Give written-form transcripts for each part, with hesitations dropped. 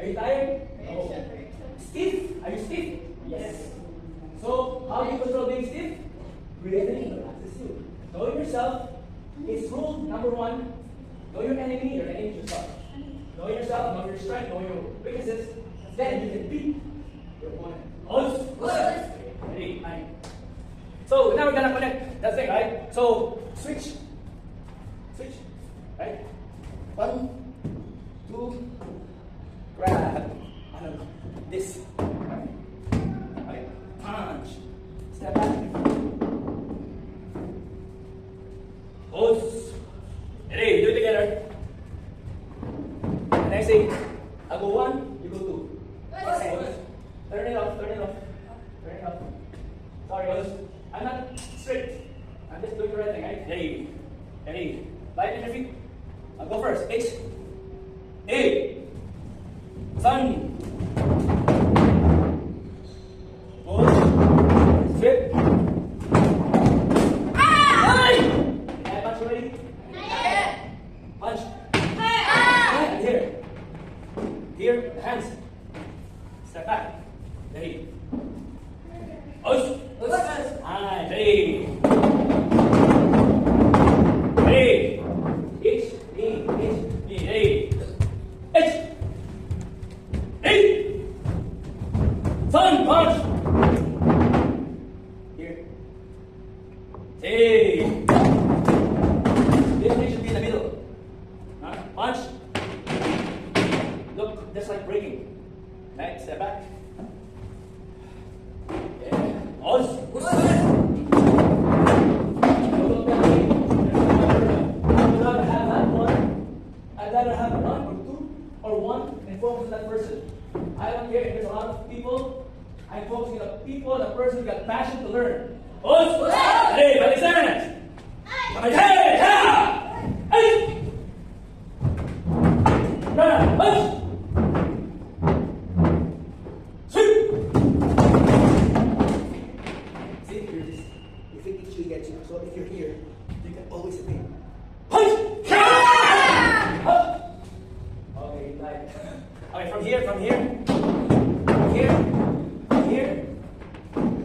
Are you tired? No. Stiff? Are you stiff? Yes. So, how do you control being stiff? Breathing relaxes you. Knowing yourself is rule number one. Know your enemy is yourself. Know yourself, know your strength, know your weaknesses. Then you can beat your opponent. Ready? Nine. So now we're gonna connect that thing, right? So switch. Right? 1, 2, grab. This. Right? Punch. Step back. Pose. Ready? Do it together. And I say, I go 1, you go 2. Pose. Turn it off. Sorry, guys. I'm not strict. I'm just doing the right thing, right? Ready. Light in your feet. I'll go first. H. A. Sun. Pose. Strip. Did I punch already? Punch. And here, hands. Step back. Ready. Pose. Ready. H. Ready. H. A. Sun. Punch. Here. Hey. This thing should be in the middle. Punch. Look, just like breaking. Right? Step back. Yeah. Pause. I'd rather have 1 or 2 or 1 and focus on that person. I don't care if there's a lot of people. I'm focusing on the people, the person who got passion to learn. Pause. Hey, balisanas. Hey, hey. Run. Punch. Sweep. See, you think it should get you. So if you're here, you can always think. Punch. Okay, like. Okay, from here.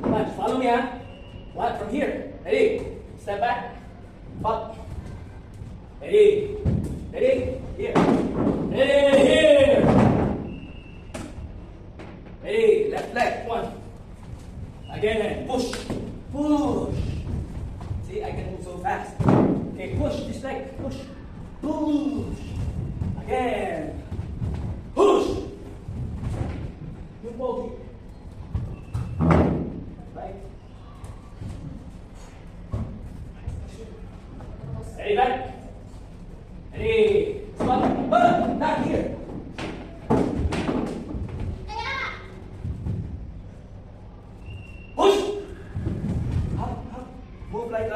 Punch. Follow me, huh? What? From here. Ready? Step back. Up. Ready? Here. Ready? Here. Ready? Left leg. 1. Again. Push. See, I can move so fast. Okay, push. This leg. Push. Again. Push. You move. Right. Ready, back. Ready. Spot. But not here. Push. Up. Move like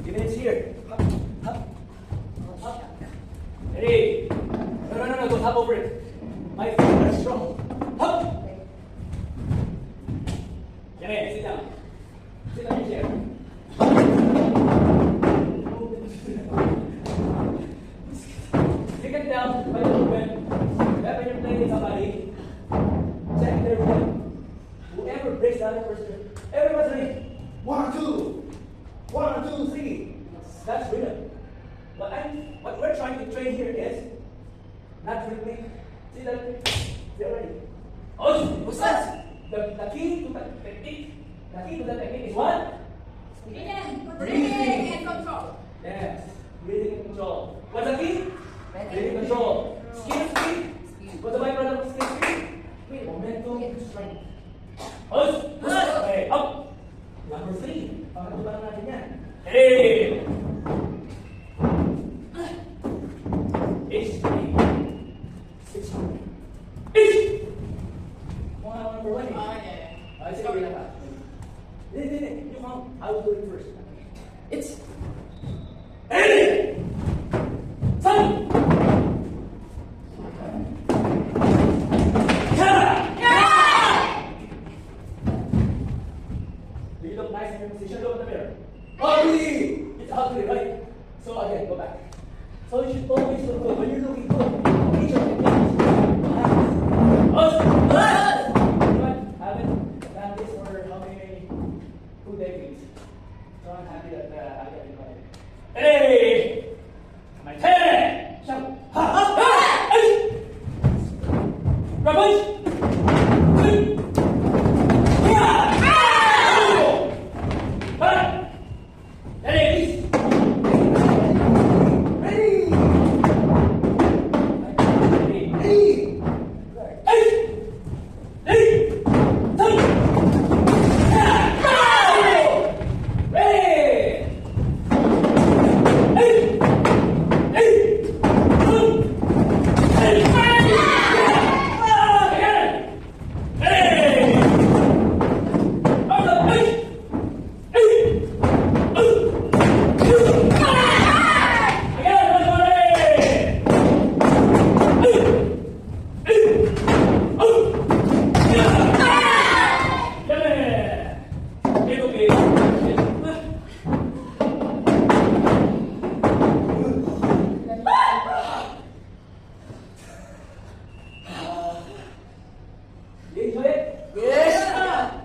even it's here. Up. Ready. No. Go hop over it. My feet are strong. Up. Okay, sit down. Sit on your chair. Take it down by the movement. When you're playing with somebody, check their rhythm. Whoever breaks the other person, everyone's ready. 1, 2. 1, 2, 3. That's rhythm. What we're trying to train here is not rhythmic. See that? They're ready. What's that? The key to that technique. The key to that technique is what? Breathing and control. Yes. Breathing and control. What's the key? Breathing control. Skin speed. What's the byproduct of skin speed? Momentum, strength. Okay, up. Number 3. Pagkatulan natin yan. Hey! H. 6. H. Number 1. Sige, wala pa. Hindi. You count. I will do it first. It's. Hey! Sun! Do you look nice in your position? Look at the mirror. Ugly! It's ugly, right? So again, go back. So you should always look good. When you're looking good, each of the things you have Rubbish!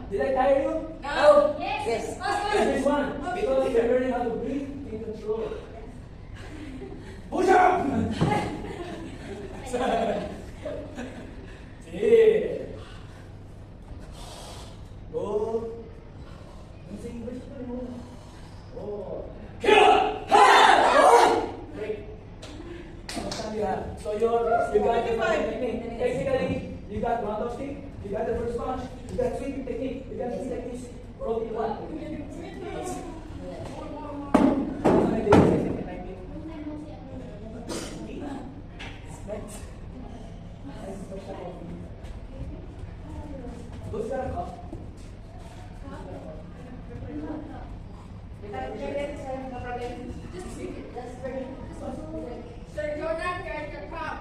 Did I tire you? No. Yes. This one, because you're learning how to breathe in control. Push up! Yeah. Go. Don't say English anymore. Oh. Kill! Break. How much time you have? So you got 45 technique. Technically, you got round of stick, you got the first punch, you got sweeping technique, you got three techniques. Roll in one. Who's got a cup? Sir Jordan, carry your cup.